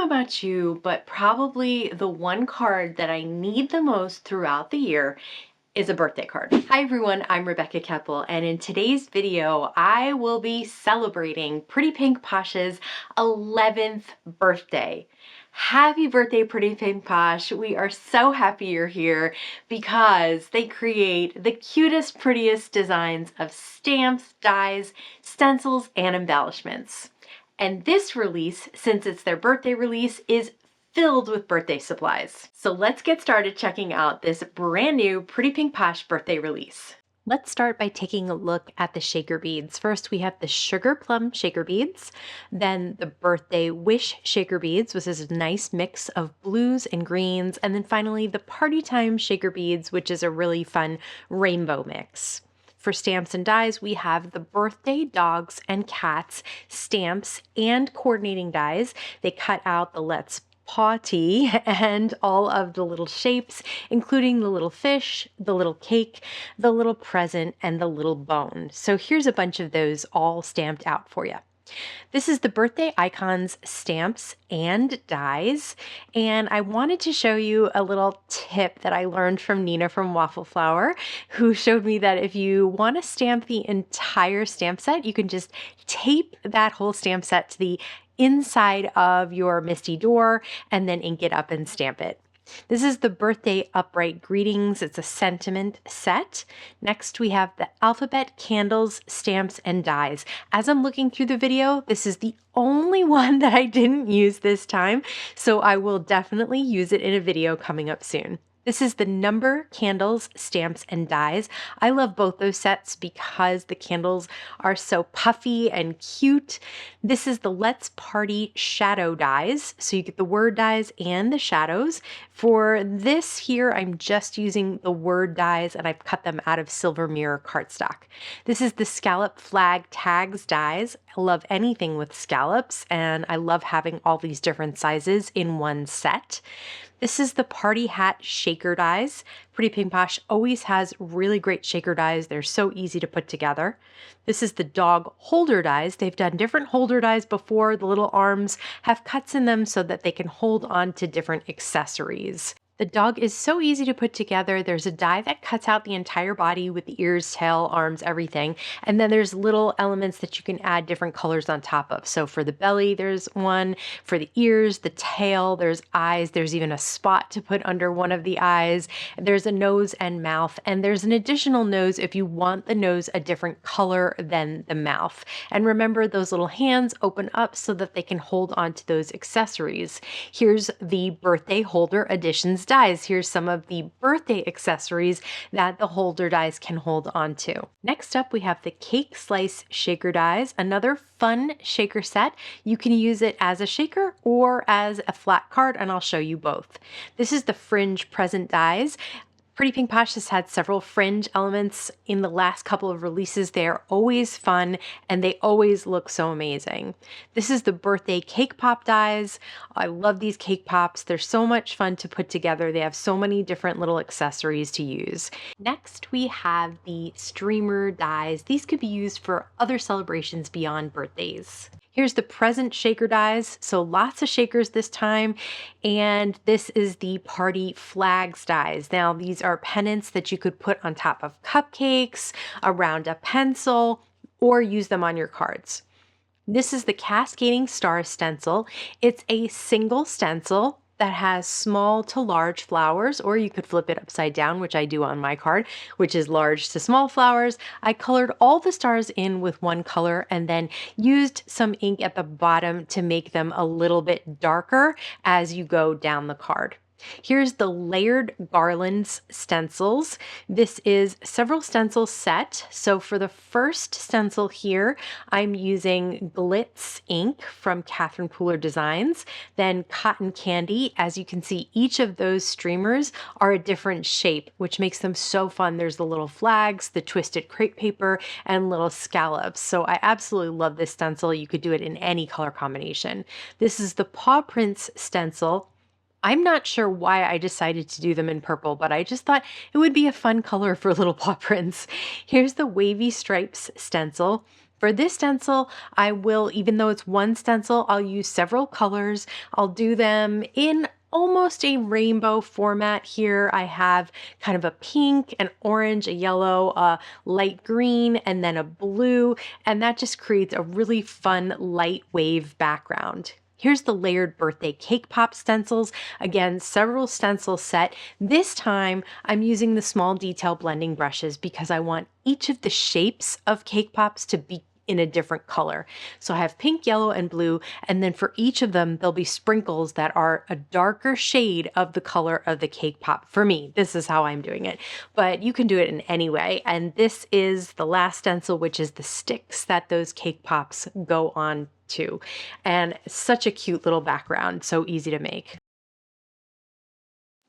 about you, but probably the one card that I need the most throughout the year is a birthday card. Hi everyone, I'm Rebecca Keppel, and in today's video, I will be celebrating Pretty Pink Posh's 11th birthday. Happy birthday, Pretty Pink Posh. We are so happy you're here because they create the cutest, prettiest designs of stamps, dies, stencils, and embellishments. And this release, since it's their birthday release, is filled with birthday supplies. So let's get started checking out this brand new Pretty Pink Posh birthday release. Let's start by taking a look at the shaker beads. First, we have the Sugar Plum shaker beads, then the Birthday Wish shaker beads, which is a nice mix of blues and greens, and then finally the Party Time shaker beads, which is a really fun rainbow mix. For stamps and dies, we have the birthday dogs and cats stamps and coordinating dies. They cut out the Let's Potty and all of the little shapes, including the little fish, the little cake, the little present, and the little bone. So here's a bunch of those all stamped out for you. This is the birthday icons stamps and dies, and I wanted to show you a little tip that I learned from Nina from Waffle Flower, who showed me that if you want to stamp the entire stamp set, you can just tape that whole stamp set to the inside of your Misty door and then ink it up and stamp it. This is the birthday upright greetings. It's a sentiment set. Next, we have the alphabet candles, stamps, and dies. As I'm looking through the video, this is the only one that I didn't use this time, so I will definitely use it in a video coming up soon. This is the number, candles, stamps, and dies. I love both those sets because the candles are so puffy and cute. This is the Let's Party shadow dies. So you get the word dies and the shadows. For this here, I'm just using the word dies and I've cut them out of Silver Mirror cardstock. This is the scallop flag tags dies. I love anything with scallops and I love having all these different sizes in one set. This is the party hat shaker dies. Pretty Pink Posh always has really great shaker dies. They're so easy to put together. This is the dog holder dies. They've done different holder dies before. The little arms have cuts in them so that they can hold on to different accessories. The dog is so easy to put together. There's a die that cuts out the entire body with the ears, tail, arms, everything. And then there's little elements that you can add different colors on top of. So for the belly, there's one. For the ears, the tail, there's eyes. There's even a spot to put under one of the eyes. There's a nose and mouth. And there's an additional nose if you want the nose a different color than the mouth. And remember, those little hands open up so that they can hold on to those accessories. Here's the birthday holder additions dies. Here's some of the birthday accessories that the holder dies can hold on to. Next up, we have the cake slice shaker dies, another fun shaker set. You can use it as a shaker or as a flat card, and I'll show you both. This is the fringe present dies. Pretty Pink Posh has had several fringe elements in the last couple of releases. They are always fun and they always look so amazing. This is the birthday cake pop dies. I love these cake pops. They're so much fun to put together. They have so many different little accessories to use. Next, we have the streamer dies. These could be used for other celebrations beyond birthdays. Here's the present shaker dies, so lots of shakers this time, and this is the party flags dies. Now these are pennants that you could put on top of cupcakes, around a pencil, or use them on your cards. This is the cascading star stencil. It's a single stencil that has small to large flowers, or you could flip it upside down, which I do on my card, which is large to small flowers. I colored all the stars in with one color and then used some ink at the bottom to make them a little bit darker as you go down the card. Here's the layered garlands stencils. This is several stencils set. So for the first stencil here, I'm using Glitz ink from Catherine Pooler Designs, then cotton candy. As you can see, each of those streamers are a different shape, which makes them so fun. There's the little flags, the twisted crepe paper, and little scallops. So I absolutely love this stencil. You could do it in any color combination. This is the paw prints stencil. I'm not sure why I decided to do them in purple, but I just thought it would be a fun color for little paw prints. Here's the wavy stripes stencil. For this stencil, I will, even though it's one stencil, I'll use several colors. I'll do them in almost a rainbow format here. I have kind of a pink, an orange, a yellow, a light green, and then a blue, and that just creates a really fun light wave background. Here's the layered birthday cake pop stencils. Again, several stencil set. This time I'm using the small detail blending brushes because I want each of the shapes of cake pops to be in a different color. So I have pink, yellow, and blue, and then for each of them, there'll be sprinkles that are a darker shade of the color of the cake pop. For me, this is how I'm doing it, but you can do it in any way. And this is the last stencil, which is the sticks that those cake pops go on to. And such a cute little background, so easy to make.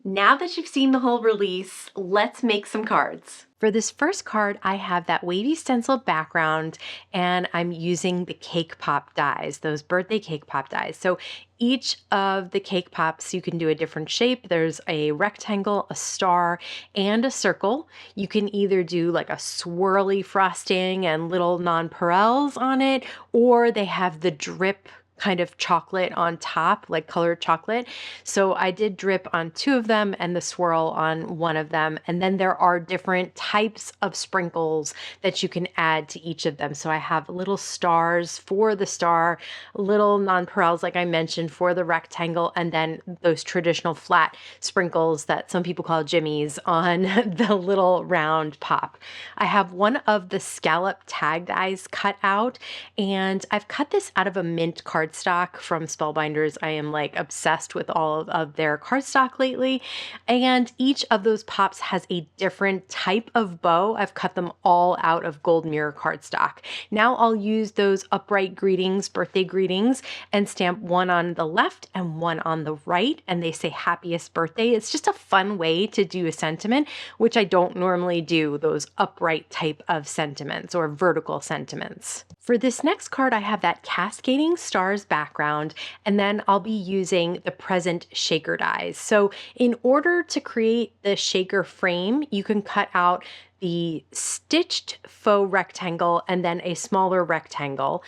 Now that you've seen the whole release, let's make some cards. For this first card, I have that wavy stencil background and I'm using the cake pop dies, those birthday cake pop dies. So each of the cake pops, you can do a different shape. There's a rectangle, a star, and a circle. You can either do like a swirly frosting and little nonpareils on it, or they have the drip kind of chocolate on top, like colored chocolate. So I did drip on two of them and the swirl on one of them. And then there are different types of sprinkles that you can add to each of them. So I have little stars for the star, little nonpareils, like I mentioned, for the rectangle, and then those traditional flat sprinkles that some people call jimmies on the little round pop. I have one of the scallop tag dies cut out, and I've cut this out of a mint cardstock from Spellbinders. I am like obsessed with all of their cardstock lately, and each of those pops has a different type of bow. I've cut them all out of gold mirror cardstock. Now I'll use those upright greetings, birthday greetings, and stamp one on the left and one on the right, and they say happiest birthday. It's just a fun way to do a sentiment, which I don't normally do, those upright type of sentiments or vertical sentiments. For this next card, I have that cascading stars background, and then I'll be using the present shaker dies. So in order to create the shaker frame, you can cut out the stitched faux rectangle and then a smaller rectangle.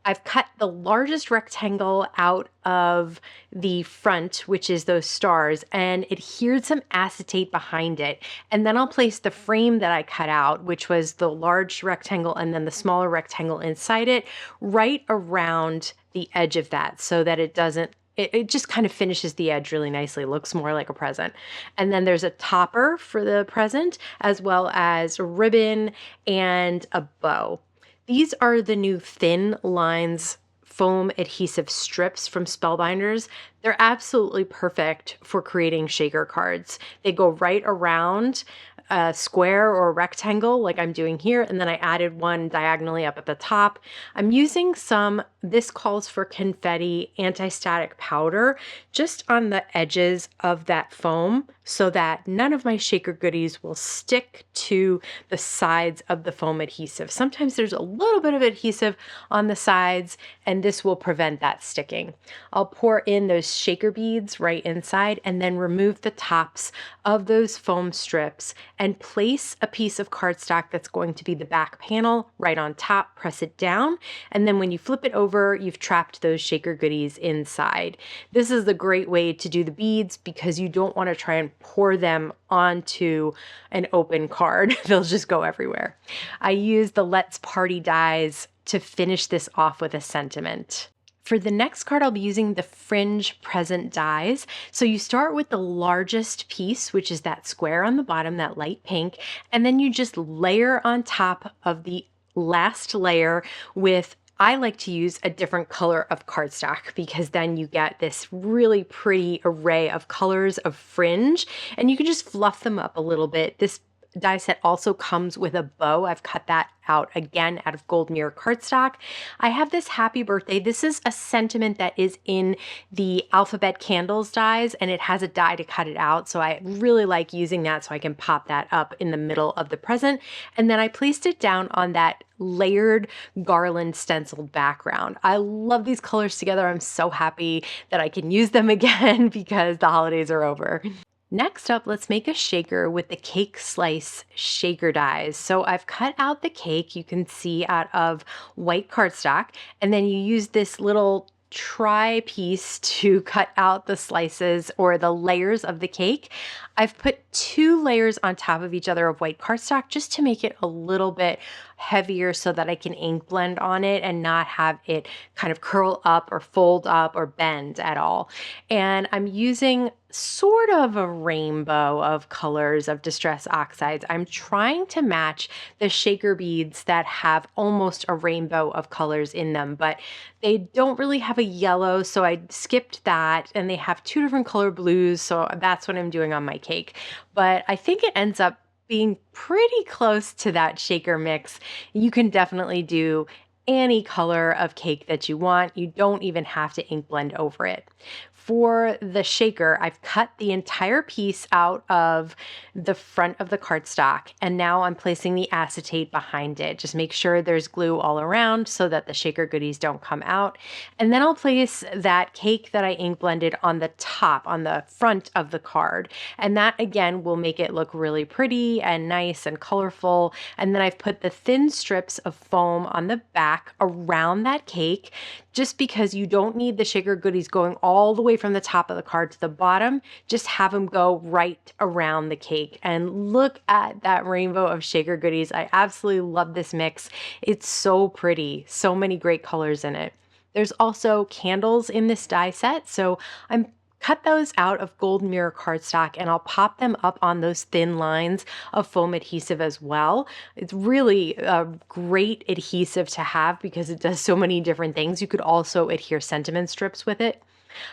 I've cut the largest rectangle out of the front, which is those stars, and adhered some acetate behind it. And then I'll place the frame that I cut out, which was the large rectangle and then the smaller rectangle inside it, right around the edge of that so that it doesn't it just kind of finishes the edge really nicely. It looks more like a present. And then there's a topper for the present, as well as a ribbon and a bow. These are the new thin lines foam adhesive strips from Spellbinders. They're absolutely perfect for creating shaker cards. They go right around a square or a rectangle like I'm doing here, and then I added one diagonally up at the top. I'm using some, this calls for confetti anti-static powder just on the edges of that foam so that none of my shaker goodies will stick to the sides of the foam adhesive. Sometimes there's a little bit of adhesive on the sides and this will prevent that sticking. I'll pour in those shaker beads right inside and then remove the tops of those foam strips and place a piece of cardstock that's going to be the back panel right on top, press it down, and then when you flip it over, you've trapped those shaker goodies inside. This is the great way to do the beads because you don't want to try and pour them onto an open card. They'll just go everywhere. I use the Let's Party dies to finish this off with a sentiment. For the next card, I'll be using the fringe present dies. So you start with the largest piece, which is that square on the bottom, that light pink, and then you just layer on top of the last layer with, I like to use a different color of cardstock because then you get this really pretty array of colors of fringe and you can just fluff them up a little bit. This die set also comes with a bow. I've cut that out again out of gold mirror cardstock. I have this happy birthday. This is a sentiment that is in the alphabet candles dies and it has a die to cut it out. So I really like using that so I can pop that up in the middle of the present. And then I placed it down on that layered garland stenciled background. I love these colors together. I'm so happy that I can use them again because the holidays are over. Next up, let's make a shaker with the cake slice shaker dies. So I've cut out the cake, you can see, out of white cardstock, and then you use this little try piece to cut out the slices or the layers of the cake. I've put 2 layers on top of each other of white cardstock just to make it a little bit heavier so that I can ink blend on it and not have it kind of curl up or fold up or bend at all. And I'm using sort of a rainbow of colors of distress oxides. I'm trying to match the shaker beads that have almost a rainbow of colors in them, but they don't really have a yellow, so I skipped that. And they have 2 different color blues, so that's what I'm doing on my cake. But I think it ends up being pretty close to that shaker mix. You can definitely do any color of cake that you want. You don't even have to ink blend over it. For the shaker, I've cut the entire piece out of the front of the cardstock, and now I'm placing the acetate behind it. Just make sure there's glue all around so that the shaker goodies don't come out. And then I'll place that cake that I ink blended on the top, on the front of the card. And that again will make it look really pretty and nice and colorful. And then I've put the thin strips of foam on the back around that cake, just because you don't need the shaker goodies going all the way from the top of the card to the bottom. Just have them go right around the cake. And look at that rainbow of shaker goodies. I absolutely love this mix. It's so pretty. So many great colors in it. There's also candles in this die set, so I'm cut those out of gold mirror cardstock and I'll pop them up on those thin lines of foam adhesive as well. It's really a great adhesive to have because it does so many different things. You could also adhere sentiment strips with it.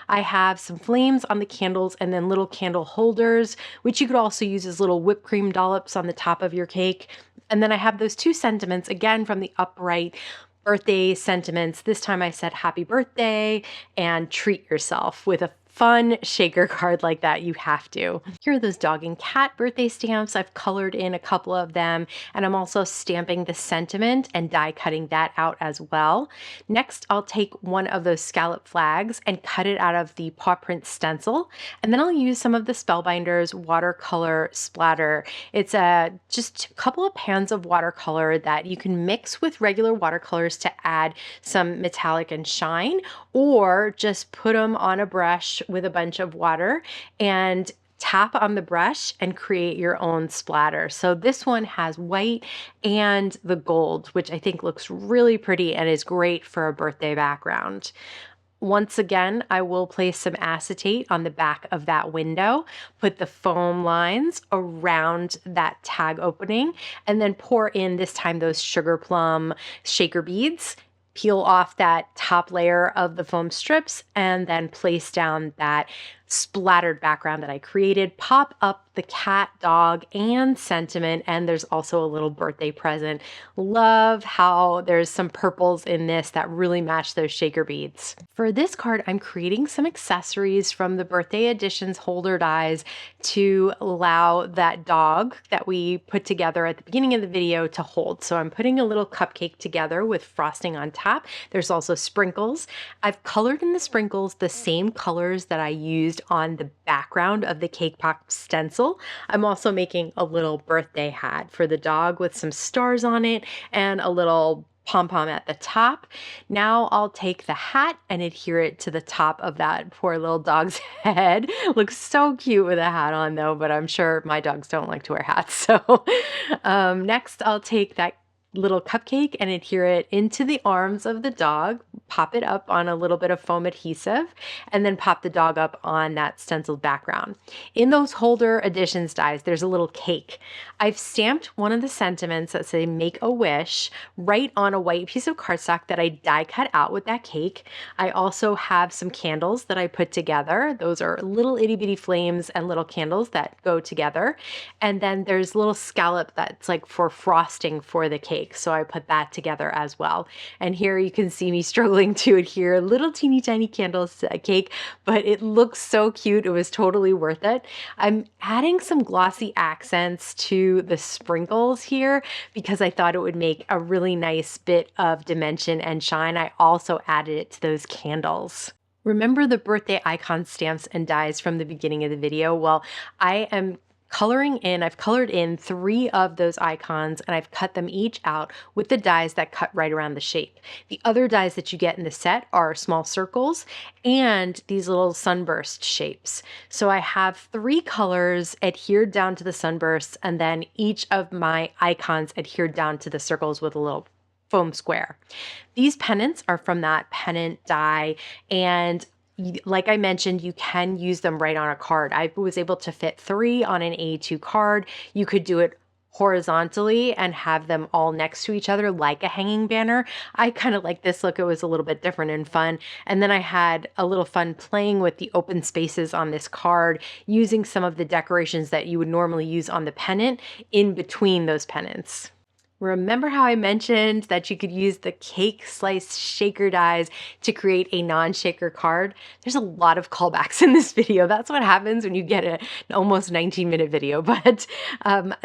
I have some flames on the candles and then little candle holders, which you could also use as little whipped cream dollops on the top of your cake. And then I have those 2 sentiments, again from the upright birthday sentiments. This time I said happy birthday and treat yourself with a fun shaker card like that. You have to. Here are those dog and cat birthday stamps. I've colored in a couple of them, and I'm also stamping the sentiment and die cutting that out as well. Next, I'll take one of those scallop flags and cut it out of the paw print stencil, and then I'll use some of the Spellbinders watercolor splatter. It's just a couple of pans of watercolor that you can mix with regular watercolors to add some metallic and shine, or just put them on a brush with a bunch of water and tap on the brush and create your own splatter. So this one has white and the gold, which I think looks really pretty and is great for a birthday background. Once again, I will place some acetate on the back of that window, put the foam lines around that tag opening, and then pour in, this time, those sugar plum shaker beads. Peel off that top layer of the foam strips and then place down that splattered background that I created. Pop up the cat, dog, and sentiment, and there's also a little birthday present. Love how there's some purples in this that really match those shaker beads. For this card, I'm creating some accessories from the birthday editions holder dies to allow that dog that we put together at the beginning of the video to hold. So I'm putting a little cupcake together with frosting on top. There's also sprinkles. I've colored in the sprinkles the same colors that I used on the background of the cake pop stencil. I'm also making a little birthday hat for the dog with some stars on it and a little pom-pom at the top. Now I'll take the hat and adhere it to the top of that poor little dog's head. Looks so cute with a hat on though, but I'm sure my dogs don't like to wear hats. So next I'll take that little cupcake and adhere it into the arms of the dog, pop it up on a little bit of foam adhesive, and then pop the dog up on that stenciled background. In those holder editions dies, there's a little cake. I've stamped one of the sentiments that say make a wish right on a white piece of cardstock that I die cut out with that cake. I also have some candles that I put together. Those are little itty bitty flames and little candles that go together. And then there's a little scallop that's like for frosting for the cake. So I put that together as well. And here you can see me struggling to adhere little teeny tiny candles to a cake, but it looks so cute. It was totally worth it. I'm adding some glossy accents to the sprinkles here because I thought it would make a really nice bit of dimension and shine. I also added it to those candles. Remember the birthday icon stamps and dies from the beginning of the video? Well, I am I've colored in 3 of those icons and I've cut them each out with the dies that cut right around the shape. The other dies that you get in the set are small circles and these little sunburst shapes. So I have 3 colors adhered down to the sunbursts, and then each of my icons adhered down to the circles with a little foam square. These pennants are from that pennant die, and like I mentioned, you can use them right on a card. I was able to fit 3 on an A2 card. You could do it horizontally and have them all next to each other like a hanging banner. I kind of like this look. It was a little bit different and fun. And then I had a little fun playing with the open spaces on this card, using some of the decorations that you would normally use on the pennant in between those pennants. Remember how I mentioned that you could use the cake slice shaker dies to create a non-shaker card? There's a lot of callbacks in this video. That's what happens when you get an almost 19-minute video. But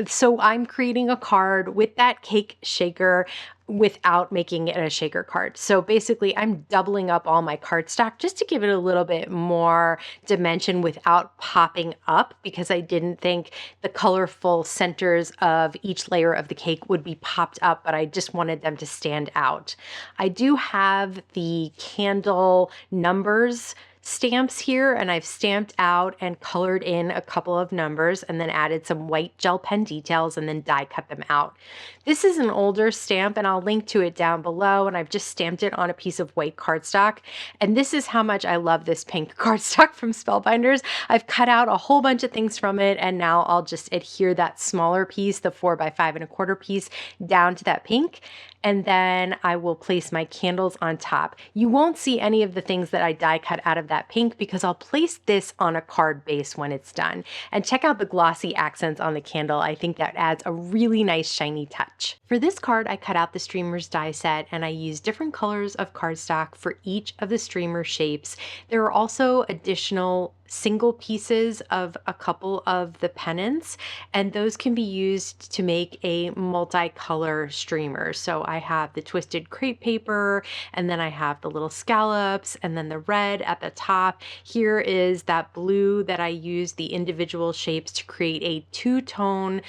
so I'm creating a card with that cake shaker without making it a shaker card. So basically I'm doubling up all my cardstock just to give it a little bit more dimension without popping up, because I didn't think the colorful centers of each layer of the cake would be popped up, but I just wanted them to stand out. I do have the candle numbers stamps here, and I've stamped out and colored in a couple of numbers and then added some white gel pen details and then die cut them out. This is an older stamp and I'll link to it down below, and I've just stamped it on a piece of white cardstock. And this is how much I love this pink cardstock from Spellbinders. I've cut out a whole bunch of things from it, and now I'll just adhere that smaller piece, the 4 by 5¼ piece, down to that pink. And then I will place my candles on top. You won't see any of the things that I die cut out of that pink because I'll place this on a card base when it's done. And check out the glossy accents on the candle. I think that adds a really nice shiny touch. For this card, I cut out the streamers die set and I used different colors of cardstock for each of the streamer shapes. There are also additional single pieces of a couple of the pennants, and those can be used to make a multicolor streamer. So I have the twisted crepe paper, and then I have the little scallops, and then the red at the top. Here is that blue that I used the individual shapes to create a 2-tone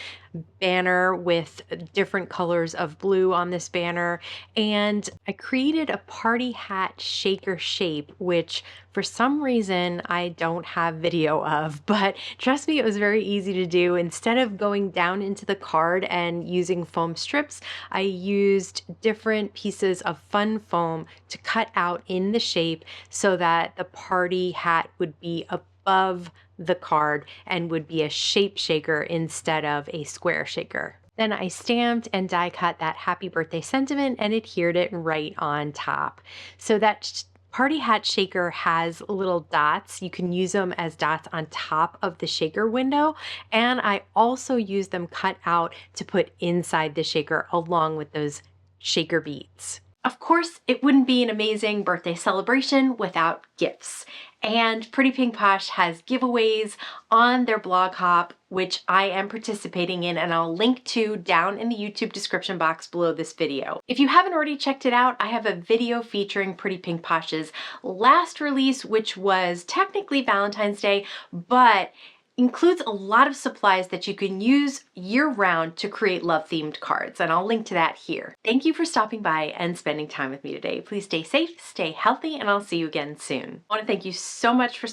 banner with different colors of blue on this banner. And I created a party hat shaker shape, which for some reason I don't have video of, but trust me, it was very easy to do. Instead of going down into the card and using foam strips, I used different pieces of fun foam to cut out in the shape so that the party hat would be above the card and would be a shape shaker instead of a square shaker. Then I stamped and die cut that happy birthday sentiment and adhered it right on top. So that party hat shaker has little dots. You can use them as dots on top of the shaker window. And I also use them cut out to put inside the shaker along with those shaker beads. Of course, it wouldn't be an amazing birthday celebration without gifts. And Pretty Pink Posh has giveaways on their blog hop, which I am participating in, and I'll link to down in the YouTube description box below this video. If you haven't already checked it out, I have a video featuring Pretty Pink Posh's last release, which was technically Valentine's Day, but includes a lot of supplies that you can use year-round to create love-themed cards, and I'll link to that here. Thank you for stopping by and spending time with me today. Please stay safe, stay healthy, and I'll see you again soon. I want to thank you so much for...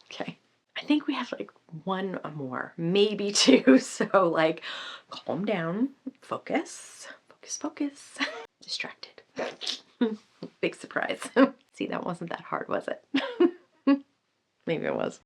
Okay. I think we have like one more, maybe 2, so like calm down, focus, focus, focus. Distracted. Big surprise. See, that wasn't that hard, was it? Maybe it was.